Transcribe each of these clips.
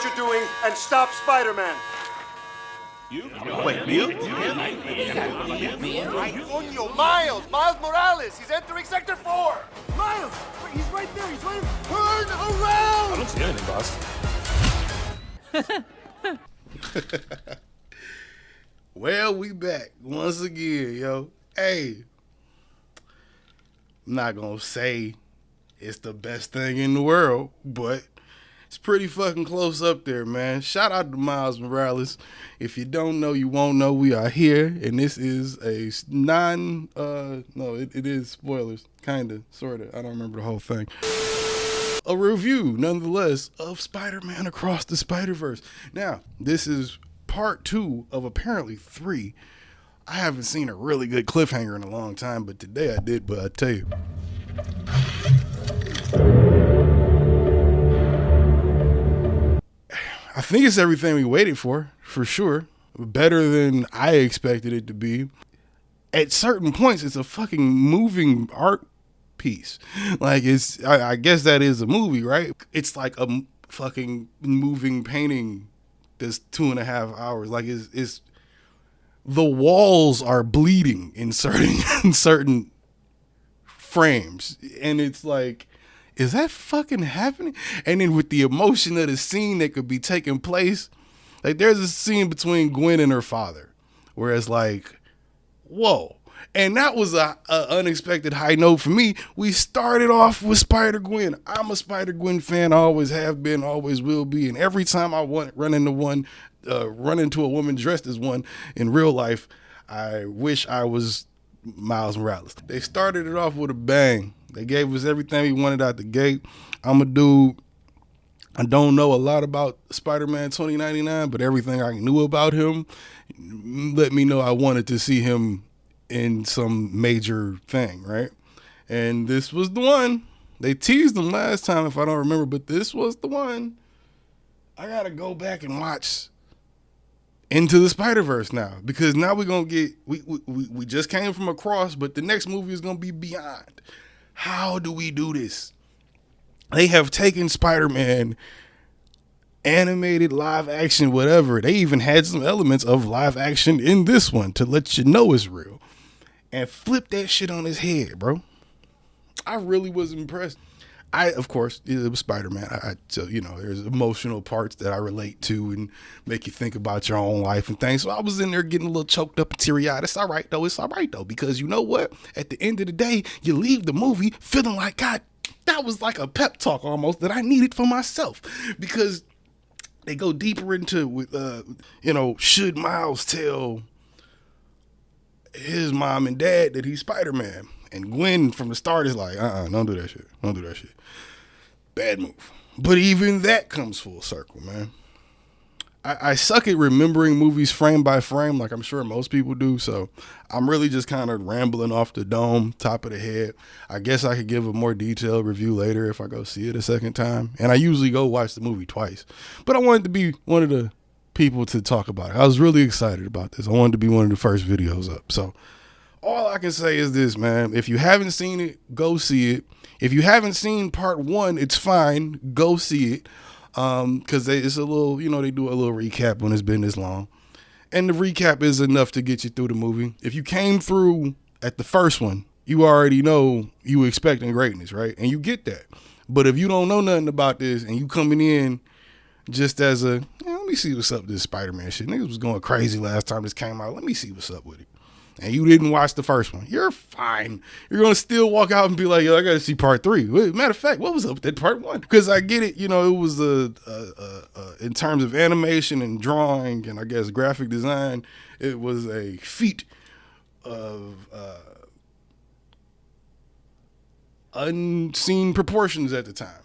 you're doing and stop Spider-Man. Wait, you? Coño, Miles Morales. He's entering Sector 4. Miles, he's right there. He's right. Turn around. I don't see anything, boss. Well, we back once again, yo. Hey, I'm not gonna say it's the best thing in the world, but it's pretty fucking close up there, man. Shout out to Miles Morales. If you don't know, you won't know. We are here, and this is a it is spoilers, kinda, sorta. I don't remember the whole thing. A review, nonetheless, of Spider-Man Across the Spider-Verse. Now, this is part 2 of apparently 3. I haven't seen a really good cliffhanger in a long time, but today I did, but I tell you. I think it's everything we waited for sure. Better than I expected it to be. At certain points, it's a fucking moving art piece. Like, I guess that is a movie, right? It's like a fucking moving painting that's 2.5 hours. Like, it's the walls are bleeding in certain frames. And it's like, is that fucking happening? And then with the emotion of the scene that could be taking place, like there's a scene between Gwen and her father where it's like, whoa. And that was a unexpected high note for me. We started off with Spider-Gwen. I'm a Spider-Gwen fan. I always have been, always will be. And every time I run into a woman dressed as one in real life, I wish I was Miles Morales. They started it off with a bang. They gave us everything we wanted out the gate. I'm a dude. I don't know a lot about Spider-Man 2099, but everything I knew about him let me know I wanted to see him in some major thing, right? And this was the one. They teased him last time, if I don't remember, but this was the one. I gotta go back and watch Into the Spider-Verse now, because now we're gonna get, we just came from Across, but the next movie is gonna be Beyond. How do we do this? They have taken Spider-Man, animated, live action, whatever. They even had some elements of live action in this one to let you know it's real, and flip that shit on his head, bro. I really was impressed. Of course, it was Spider-Man. So, there's emotional parts that I relate to and make you think about your own life and things. So I was in there getting a little choked up and teary-eyed. It's all right, though. Because you know what? At the end of the day, you leave the movie feeling like, God, that was like a pep talk almost that I needed for myself. Because they go deeper into, should Miles tell his mom and dad that he's Spider-Man? And Gwen from the start is like, don't do that shit. Don't do that shit. Bad move. But even that comes full circle, man. I suck at remembering movies frame by frame, like I'm sure most people do. So I'm really just kind of rambling off the dome, top of the head. I guess I could give a more detailed review later if I go see it a second time. And I usually go watch the movie twice. But I wanted to be one of the people to talk about it. I was really excited about this. I wanted to be one of the first videos up. So all I can say is this, man. If you haven't seen it, go see it. If you haven't seen part 1, it's fine. Go see it. Because it's a little, they do a little recap when it's been this long. And the recap is enough to get you through the movie. If you came through at the first one, you already know you were expecting greatness, right? And you get that. But if you don't know nothing about this and you coming in just as let me see what's up with this Spider-Man shit. Niggas was going crazy last time this came out. Let me see what's up with it. And you didn't watch the first one, you're fine. You're going to still walk out and be like, yo, I got to see part 3. Matter of fact, what was up with that part 1? Because I get it, it was in terms of animation and drawing and I guess graphic design, it was a feat of unseen proportions at the time.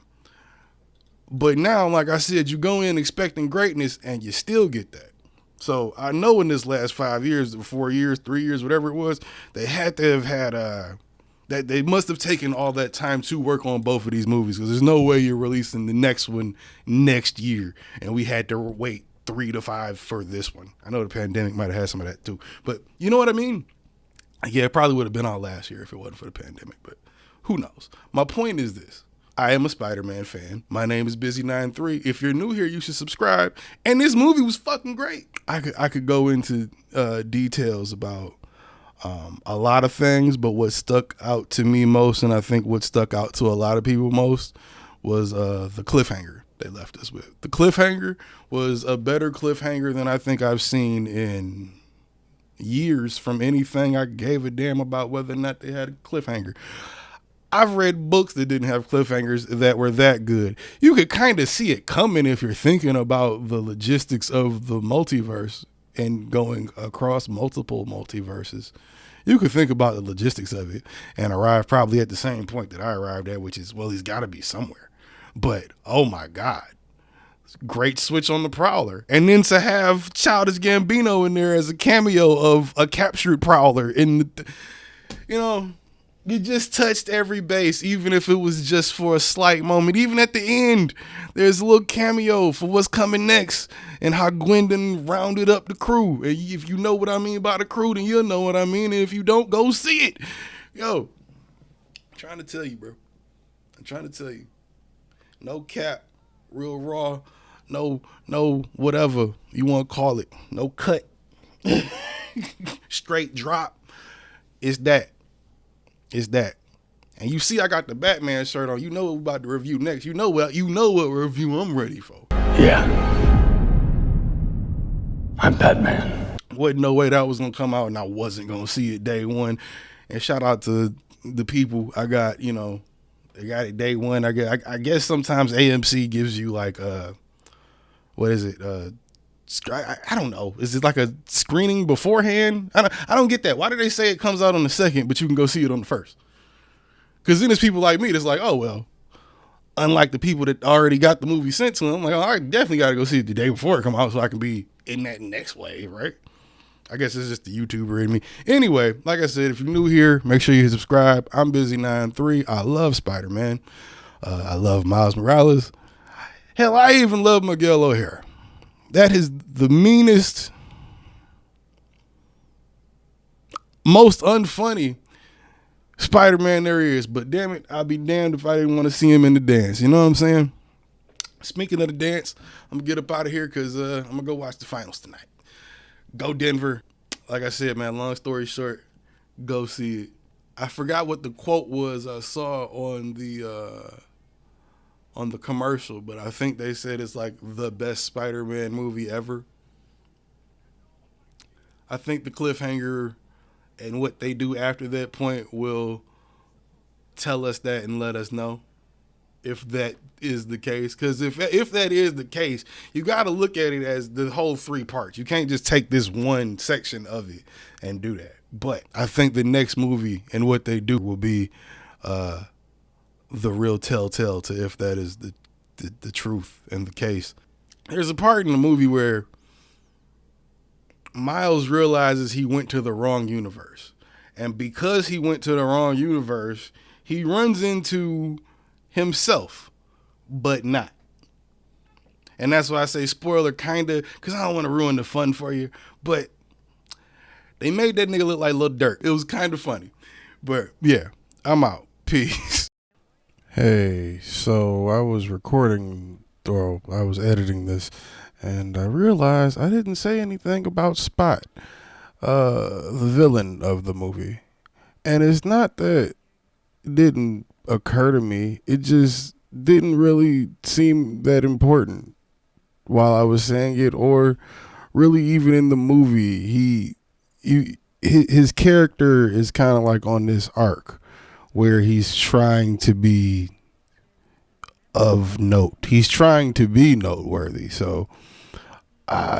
But now, like I said, you go in expecting greatness and you still get that. So I know in this last 5 years, 4 years, 3 years, whatever it was, they had to have had that they must have taken all that time to work on both of these movies, because there's no way you're releasing the next one next year and we had to wait 3 to 5 for this one. I know the pandemic might have had some of that too, but you know what I mean? Yeah, it probably would have been out last year if it wasn't for the pandemic, but who knows? My point is this. I am a Spider-Man fan. My name is Busy93. If you're new here, you should subscribe. And this movie was fucking great. I could go into details about a lot of things, but what stuck out to me most, and I think what stuck out to a lot of people most, was the cliffhanger they left us with. The cliffhanger was a better cliffhanger than I think I've seen in years from anything I gave a damn about whether or not they had a cliffhanger. I've read books that didn't have cliffhangers that were that good. You could kind of see it coming if you're thinking about the logistics of the multiverse and going across multiple multiverses. You could think about the logistics of it and arrive probably at the same point that I arrived at, which is, well, he's got to be somewhere. But, oh my God, great switch on the Prowler. And then to have Childish Gambino in there as a cameo of a captured Prowler you just touched every base, even if it was just for a slight moment. Even at the end, there's a little cameo for what's coming next and how Gwendon rounded up the crew. And if you know what I mean by the crew, then you'll know what I mean. And if you don't, go see it. Yo, I'm trying to tell you, bro. I'm trying to tell you. No cap, real raw, no whatever you want to call it. No cut. Straight drop. It's that. It's that. And you see I got the Batman shirt on. You know what we're about to review next. You know what review I'm ready for. Yeah. I'm Batman. Wasn't no way that was going to come out and I wasn't going to see it day one. And shout out to the people I got, they got it day one. I guess sometimes AMC gives you like, what is it? I don't know. Is it like a screening beforehand? I don't get that. Why do they say it comes out on the 2nd, but you can go see it on the 1st? Because then there's people like me that's like, oh, well, unlike the people that already got the movie sent to them, I'm like, oh, I definitely got to go see it the day before it come out so I can be in that next wave, right? I guess it's just the YouTuber in me. Anyway, like I said, if you're new here, make sure you subscribe. I'm Busy93. I love Spider-Man. I love Miles Morales. Hell, I even love Miguel O'Hara. That is the meanest, most unfunny Spider-Man there is. But damn it, I'll be damned if I didn't want to see him in the dance. You know what I'm saying? Speaking of the dance, I'm going to get up out of here because I'm going to go watch the finals tonight. Go Denver. Like I said, man, long story short, go see it. I forgot what the quote was I saw on the commercial, but I think they said it's like the best Spider-Man movie ever. I think the cliffhanger and what they do after that point will tell us that and let us know if that is the case. Because if that is the case, you got to look at it as the whole 3 parts. You can't just take this one section of it and do that. But I think the next movie and what they do will be the real telltale to if that is the truth and the case. There's a part in the movie where Miles realizes he went to the wrong universe. And because he went to the wrong universe, he runs into himself, but not. And that's why I say spoiler kinda, because I don't want to ruin the fun for you. But they made that nigga look like Lil Durk. It was kind of funny. But yeah, I'm out. Peace. Hey, so I was I was editing this, and I realized I didn't say anything about Spot, the villain of the movie. And it's not that it didn't occur to me, it just didn't really seem that important while I was saying it, or really even in the movie. His character is kind of like on this arc where he's trying to be of note. He's trying to be noteworthy. So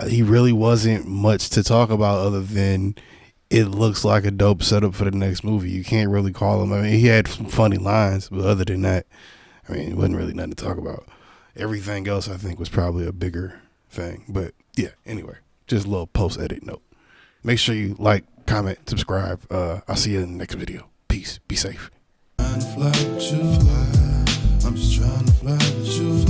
he really wasn't much to talk about other than it looks like a dope setup for the next movie. You can't really call him. I mean, he had some funny lines, but other than that, I mean, it wasn't really nothing to talk about. Everything else, I think, was probably a bigger thing. But yeah, anyway, just a little post-edit note. Make sure you like, comment, subscribe. I'll see you in the next video. Peace. Be safe. I'm just trying to fly with you.